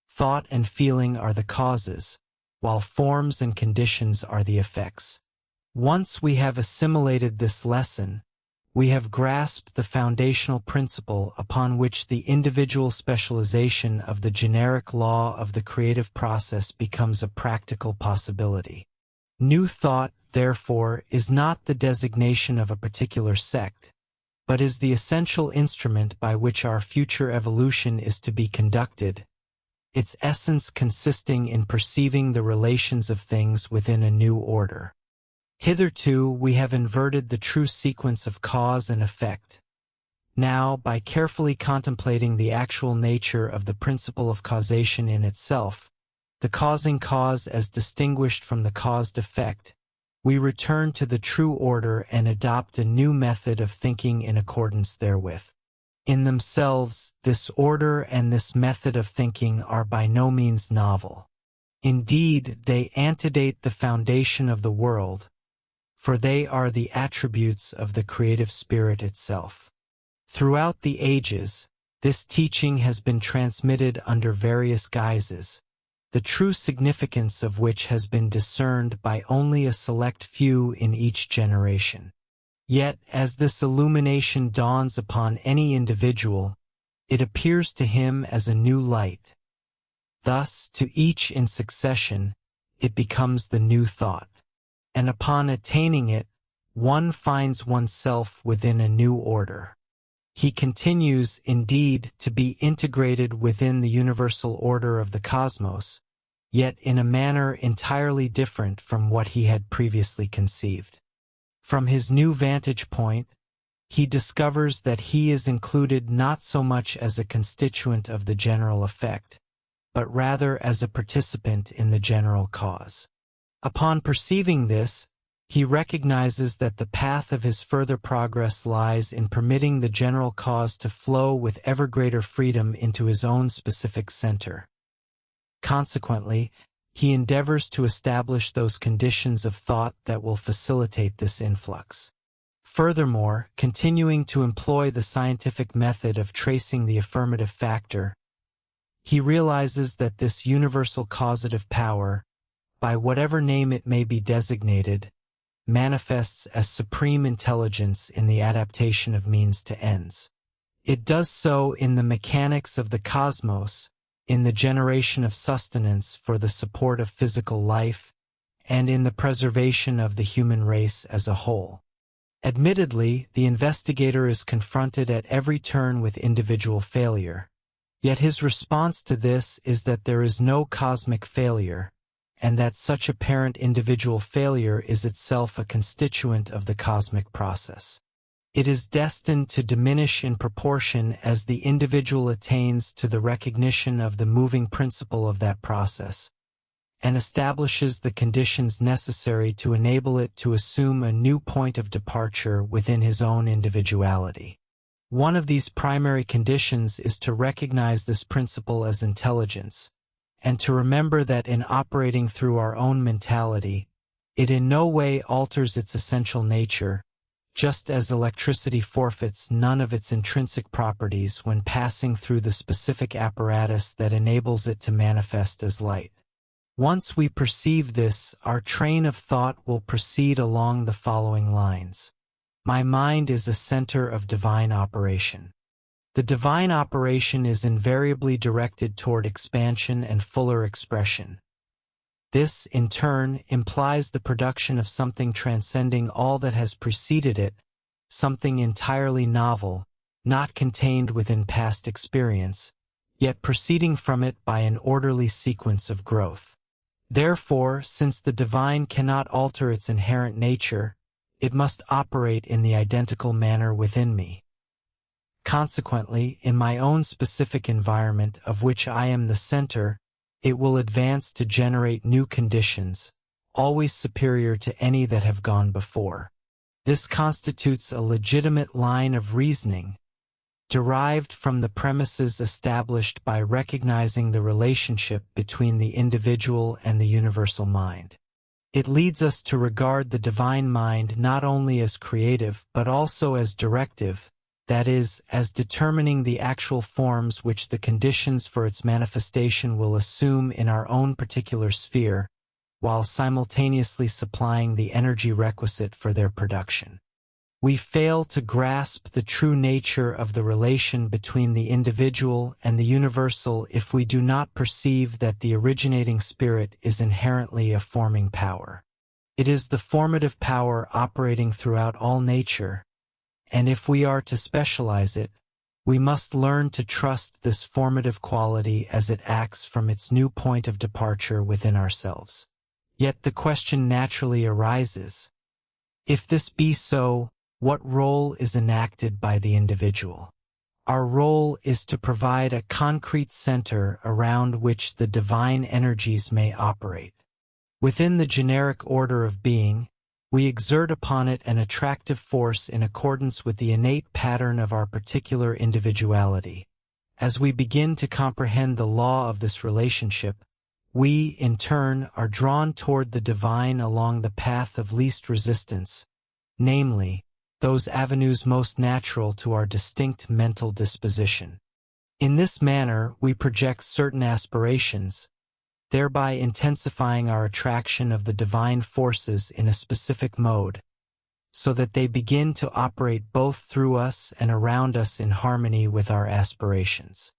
Speaker 1: Thought and feeling are the causes, while forms and conditions are the effects. Once we have assimilated this lesson, we have grasped the foundational principle upon which the individual specialization of the generic law of the creative process becomes a practical possibility. New thought, therefore, is not the designation of a particular sect, but is the essential instrument by which our future evolution is to be conducted, its essence consisting in perceiving the relations of things within a new order. Hitherto we have inverted the true sequence of cause and effect. Now, by carefully contemplating the actual nature of the principle of causation in itself, the causing cause as distinguished from the caused effect, we return to the true order and adopt a new method of thinking in accordance therewith. In themselves, this order and this method of thinking are by no means novel. Indeed, they antedate the foundation of the world, for they are the attributes of the creative spirit itself. Throughout the ages, this teaching has been transmitted under various guises, the true significance of which has been discerned by only a select few in each generation. Yet, as this illumination dawns upon any individual, it appears to him as a new light. Thus, to each in succession, it becomes the new thought. And upon attaining it, one finds oneself within a new order. He continues, indeed, to be integrated within the universal order of the cosmos, yet in a manner entirely different from what he had previously conceived. From his new vantage point, he discovers that he is included not so much as a constituent of the general effect, but rather as a participant in the general cause. Upon perceiving this, he recognizes that the path of his further progress lies in permitting the general cause to flow with ever greater freedom into his own specific center. Consequently, he endeavors to establish those conditions of thought that will facilitate this influx. Furthermore, continuing to employ the scientific method of tracing the affirmative factor, he realizes that this universal causative power, by whatever name it may be designated, manifests as supreme intelligence in the adaptation of means to ends. It does so in the mechanics of the cosmos, in the generation of sustenance for the support of physical life, and in the preservation of the human race as a whole. Admittedly, the investigator is confronted at every turn with individual failure, yet his response to this is that there is no cosmic failure, and that such apparent individual failure is itself a constituent of the cosmic process. It is destined to diminish in proportion as the individual attains to the recognition of the moving principle of that process, and establishes the conditions necessary to enable it to assume a new point of departure within his own individuality. One of these primary conditions is to recognize this principle as intelligence, and to remember that in operating through our own mentality, it in no way alters its essential nature, just as electricity forfeits none of its intrinsic properties when passing through the specific apparatus that enables it to manifest as light. Once we perceive this, our train of thought will proceed along the following lines. My mind is a center of divine operation. The divine operation is invariably directed toward expansion and fuller expression. This, in turn, implies the production of something transcending all that has preceded it, something entirely novel, not contained within past experience, yet proceeding from it by an orderly sequence of growth. Therefore, since the divine cannot alter its inherent nature, it must operate in the identical manner within me. Consequently, in my own specific environment of which I am the center, it will advance to generate new conditions, always superior to any that have gone before. This constitutes a legitimate line of reasoning, derived from the premises established by recognizing the relationship between the individual and the universal mind. It leads us to regard the divine mind not only as creative but also as directive, that is, as determining the actual forms which the conditions for its manifestation will assume in our own particular sphere, while simultaneously supplying the energy requisite for their production. We fail to grasp the true nature of the relation between the individual and the universal if we do not perceive that the originating spirit is inherently a forming power. It is the formative power operating throughout all nature, and if we are to specialize it, we must learn to trust this formative quality as it acts from its new point of departure within ourselves. Yet the question naturally arises, if this be so, what role is enacted by the individual? Our role is to provide a concrete center around which the divine energies may operate. Within the generic order of being, we exert upon it an attractive force in accordance with the innate pattern of our particular individuality. As we begin to comprehend the law of this relationship, we, in turn, are drawn toward the divine along the path of least resistance, namely, those avenues most natural to our distinct mental disposition. In this manner, we project certain aspirations, thereby intensifying our attraction of the divine forces in a specific mode, so that they begin to operate both through us and around us in harmony with our aspirations.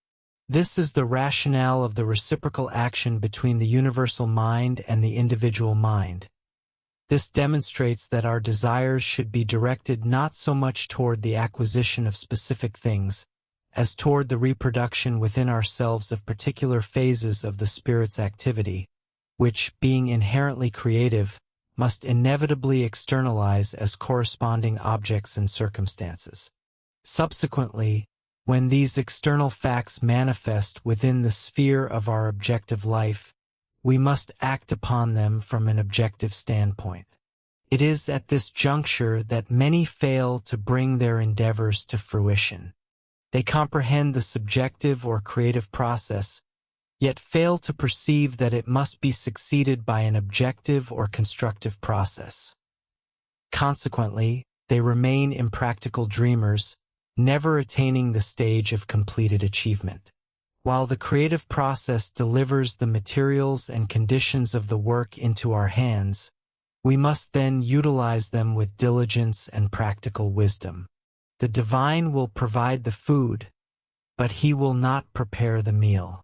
Speaker 1: This is the rationale of the reciprocal action between the universal mind and the individual mind. This demonstrates that our desires should be directed not so much toward the acquisition of specific things, as toward the reproduction within ourselves of particular phases of the spirit's activity, which, being inherently creative, must inevitably externalize as corresponding objects and circumstances. Subsequently, when these external facts manifest within the sphere of our objective life, we must act upon them from an objective standpoint. It is at this juncture that many fail to bring their endeavors to fruition. They comprehend the subjective or creative process, yet fail to perceive that it must be succeeded by an objective or constructive process. Consequently, they remain impractical dreamers, never attaining the stage of completed achievement. While the creative process delivers the materials and conditions of the work into our hands, we must then utilize them with diligence and practical wisdom. The divine will provide the food, but he will not prepare the meal.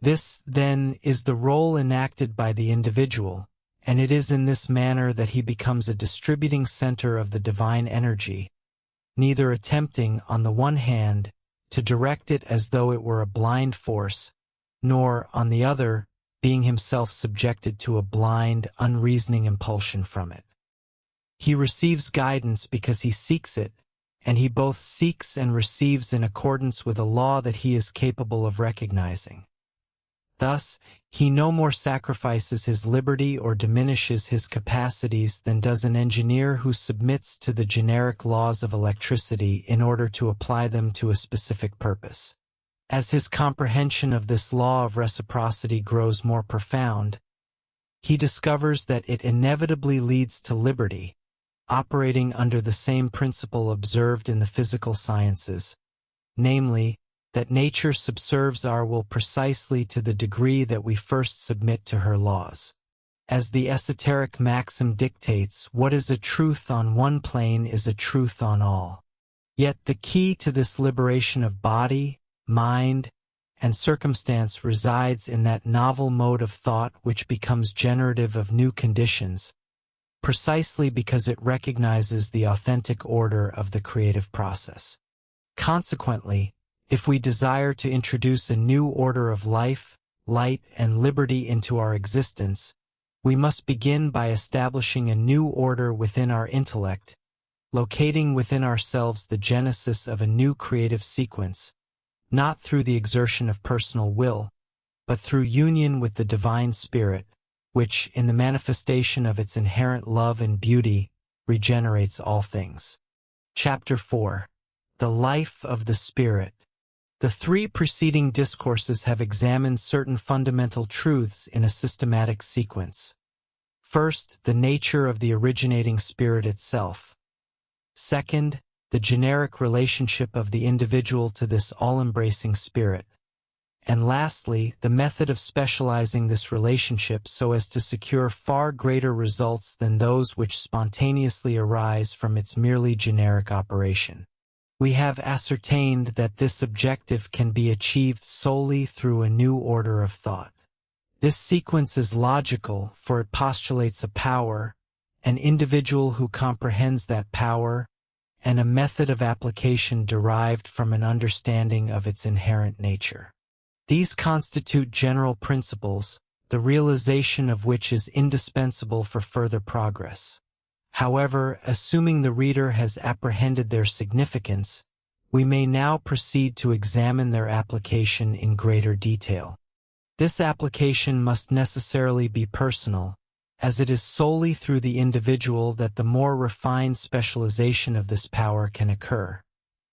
Speaker 1: This, then, is the role enacted by the individual, and it is in this manner that he becomes a distributing center of the divine energy, neither attempting, on the one hand, to direct it as though it were a blind force, nor, on the other, being himself subjected to a blind, unreasoning impulsion from it. He receives guidance because he seeks it, and he both seeks and receives in accordance with a law that he is capable of recognizing. Thus, he no more sacrifices his liberty or diminishes his capacities than does an engineer who submits to the generic laws of electricity in order to apply them to a specific purpose. As his comprehension of this law of reciprocity grows more profound, he discovers that it inevitably leads to liberty, operating under the same principle observed in the physical sciences, namely, that nature subserves our will precisely to the degree that we first submit to her laws. As the esoteric maxim dictates, what is a truth on one plane is a truth on all. Yet the key to this liberation of body, mind, and circumstance resides in that novel mode of thought which becomes generative of new conditions, precisely because it recognizes the authentic order of the creative process. Consequently, if we desire to introduce a new order of life, light, and liberty into our existence, we must begin by establishing a new order within our intellect, locating within ourselves the genesis of a new creative sequence, not through the exertion of personal will, but through union with the divine spirit, which, in the manifestation of its inherent love and beauty, regenerates all things. Chapter 4. The Life of the Spirit. The three preceding discourses have examined certain fundamental truths in a systematic sequence. First, the nature of the originating spirit itself. Second, the generic relationship of the individual to this all-embracing spirit. And lastly, the method of specializing this relationship so as to secure far greater results than those which spontaneously arise from its merely generic operation. We have ascertained that this objective can be achieved solely through a new order of thought. This sequence is logical, for it postulates a power, an individual who comprehends that power, and a method of application derived from an understanding of its inherent nature. These constitute general principles, the realization of which is indispensable for further progress. However, assuming the reader has apprehended their significance, we may now proceed to examine their application in greater detail. This application must necessarily be personal, as it is solely through the individual that the more refined specialization of this power can occur.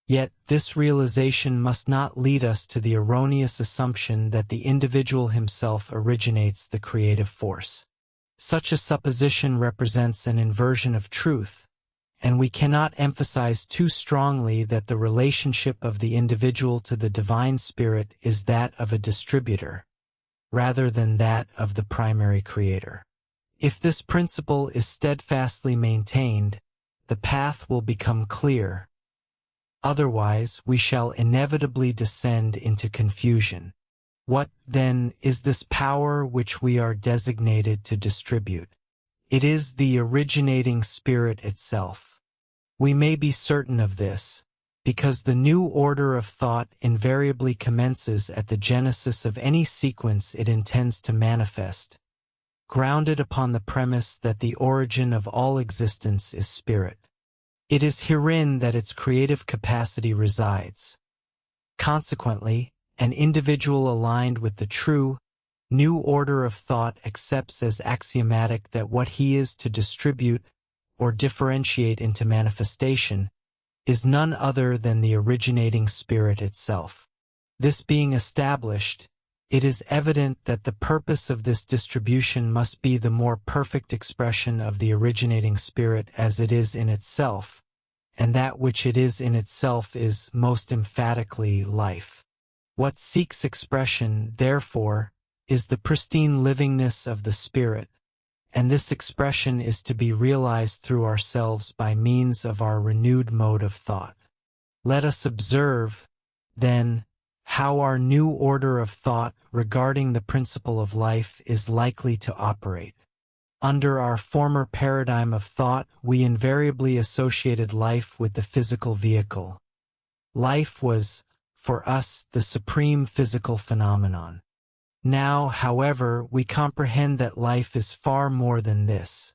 Speaker 1: Yet, this realization must not lead us to the erroneous assumption that the individual himself originates the creative force. Such a supposition represents an inversion of truth, and we cannot emphasize too strongly that the relationship of the individual to the divine spirit is that of a distributor, rather than that of the primary creator. If this principle is steadfastly maintained, the path will become clear. Otherwise, we shall inevitably descend into confusion. What, then, is this power which we are designated to distribute? It is the originating spirit itself. We may be certain of this, because the new order of thought invariably commences at the genesis of any sequence it intends to manifest, grounded upon the premise that the origin of all existence is spirit. It is herein that its creative capacity resides. Consequently, an individual aligned with the true, new order of thought accepts as axiomatic that what he is to distribute or differentiate into manifestation is none other than the originating spirit itself. This being established, it is evident that the purpose of this distribution must be the more perfect expression of the originating spirit as it is in itself, and that which it is in itself is most emphatically life. What seeks expression, therefore, is the pristine livingness of the spirit, and this expression is to be realized through ourselves by means of our renewed mode of thought. Let us observe, then, how our new order of thought regarding the principle of life is likely to operate. Under our former paradigm of thought, we invariably associated life with the physical vehicle. Life was, for us, the supreme physical phenomenon. Now, however, we comprehend that life is far more than this.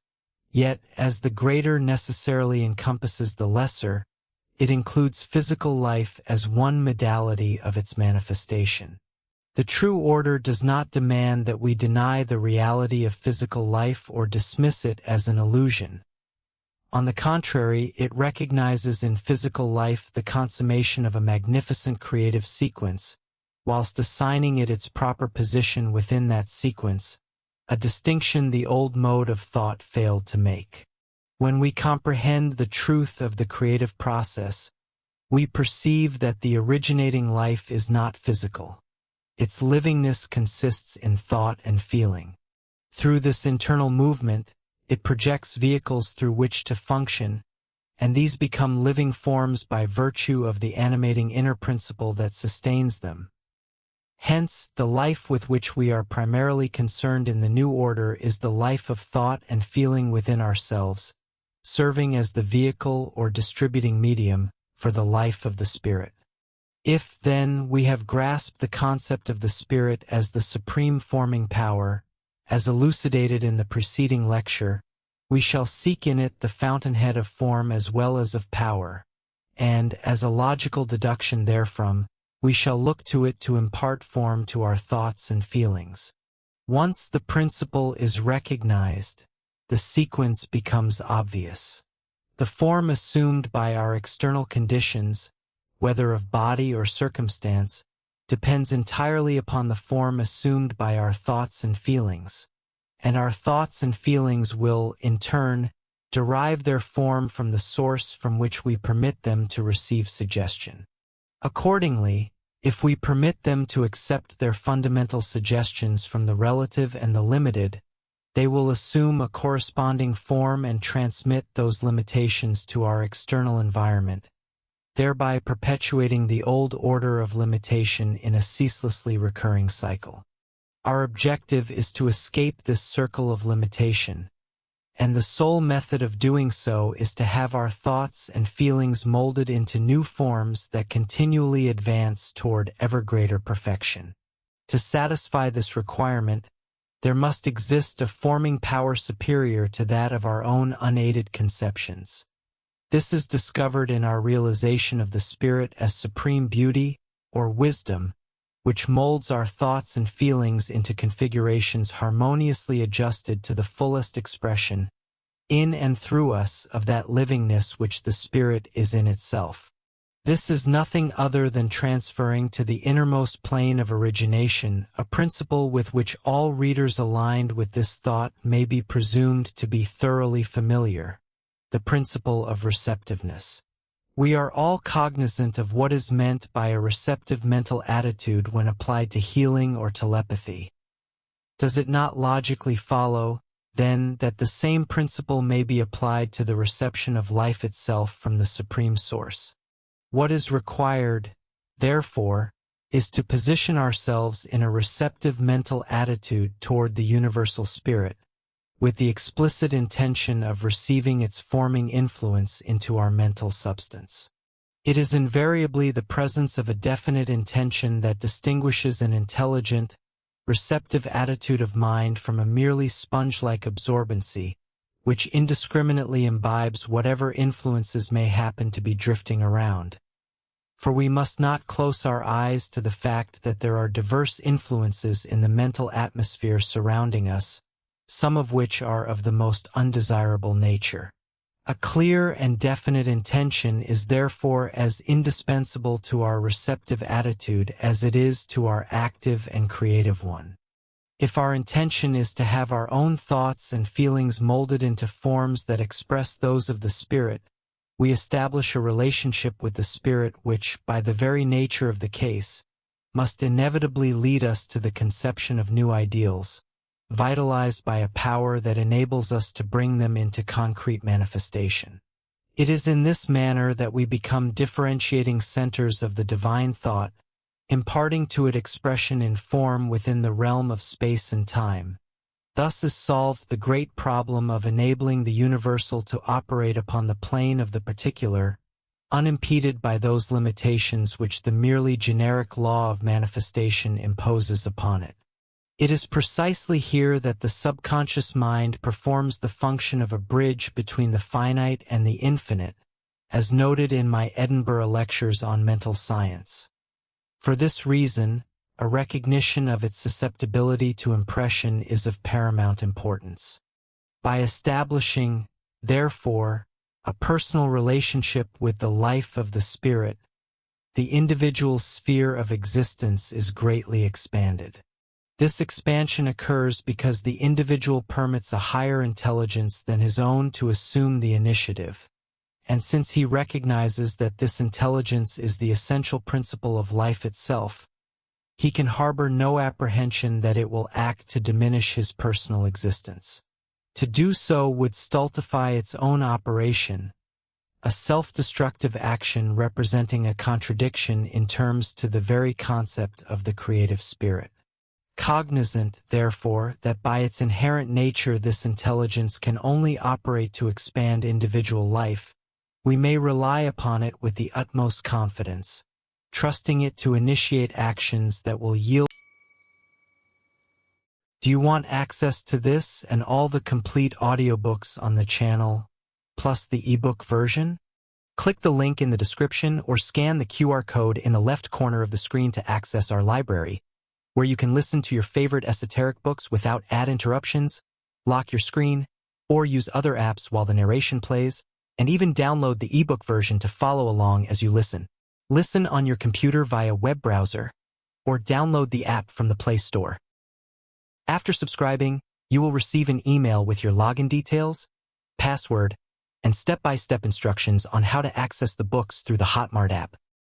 Speaker 1: Yet, as the greater necessarily encompasses the lesser, it includes physical life as one modality of its manifestation. The true order does not demand that we deny the reality of physical life or dismiss it as an illusion. On the contrary, it recognizes in physical life the consummation of a magnificent creative sequence, whilst assigning it its proper position within that sequence, a distinction the old mode of thought failed to make. When we comprehend the truth of the creative process, we perceive that the originating life is not physical. Its livingness consists in thought and feeling. Through this internal movement, it projects vehicles through which to function, and these become living forms by virtue of the animating inner principle that sustains them. Hence, the life with which we are primarily concerned in the new order is the life of thought and feeling within ourselves, serving as the vehicle or distributing medium for the life of the spirit. If, then, we have grasped the concept of the spirit as the supreme forming power, as elucidated in the preceding lecture, we shall seek in it the fountainhead of form as well as of power, and, as a logical deduction therefrom, we shall look to it to impart form to our thoughts and feelings. Once the principle is recognized, the sequence becomes obvious. The form assumed by our external conditions, whether of body or circumstance, depends entirely upon the form assumed by our thoughts and feelings, and our thoughts and feelings will, in turn, derive their form from the source from which we permit them to receive suggestion. Accordingly, if we permit them to accept their fundamental suggestions from the relative and the limited, they will assume a corresponding form and transmit those limitations to our external environment, thereby perpetuating the old order of limitation in a ceaselessly recurring cycle. Our objective is to escape this circle of limitation, and the sole method of doing so is to have our thoughts and feelings molded into new forms that continually advance toward ever greater perfection. To satisfy this requirement, there must exist a forming power superior to that of our own unaided conceptions. This is discovered in our realization of the spirit as supreme beauty, or wisdom, which molds our thoughts and feelings into configurations harmoniously adjusted to the fullest expression, in and through us, of that livingness which the spirit is in itself. This is nothing other than transferring to the innermost plane of origination a principle with which all readers aligned with this thought may be presumed to be thoroughly familiar, the principle of receptiveness. We are all cognizant of what is meant by a receptive mental attitude when applied to healing or telepathy. Does it not logically follow, then, that the same principle may be applied to the reception of life itself from the Supreme Source? What is required, therefore, is to position ourselves in a receptive mental attitude toward the Universal Spirit, with the explicit intention of receiving its forming influence into our mental substance. It is invariably the presence of a definite intention that distinguishes an intelligent, receptive attitude of mind from a merely sponge-like absorbency, which indiscriminately imbibes whatever influences may happen to be drifting around. For we must not close our eyes to the fact that there are diverse influences in the mental atmosphere surrounding us, some of which are of the most undesirable nature. A clear and definite intention is therefore as indispensable to our receptive attitude as it is to our active and creative one. If our intention is to have our own thoughts and feelings molded into forms that express those of the Spirit, we establish a relationship with the Spirit which, by the very nature of the case, must inevitably lead us to the conception of new ideals, vitalized by a power that enables us to bring them into concrete manifestation. It is in this manner that we become differentiating centers of the divine thought, imparting to it expression in form within the realm of space and time. Thus is solved the great problem of enabling the universal to operate upon the plane of the particular, unimpeded by those limitations which the merely generic law of manifestation imposes upon it. It is precisely here that the subconscious mind performs the function of a bridge between the finite and the infinite, as noted in my Edinburgh lectures on mental science. For this reason, a recognition of its susceptibility to impression is of paramount importance. By establishing, therefore, a personal relationship with the life of the Spirit, the individual's sphere of existence is greatly expanded. This expansion occurs because the individual permits a higher intelligence than his own to assume the initiative, and since he recognizes that this intelligence is the essential principle of life itself, he can harbor no apprehension that it will act to diminish his personal existence. To do so would stultify its own operation, a self-destructive action representing a contradiction in terms to the very concept of the creative spirit. Cognizant, therefore, that by its inherent nature this intelligence can only operate to expand individual life, we may rely upon it with the utmost confidence, trusting it to initiate actions that will yield. Do you want access to this and all the complete audiobooks on the channel, plus the ebook version? Click the link in the description or scan the QR code in the left corner of the screen to access our library, where you can listen to your favorite esoteric books without ad interruptions, lock your screen, or use other apps while the narration plays, and even download the ebook version to follow along as you listen. Listen on your computer via web browser, or download the app from the Play Store. After subscribing, you will receive an email with your login details, password, and step-by-step instructions on how to access the books through the Hotmart app.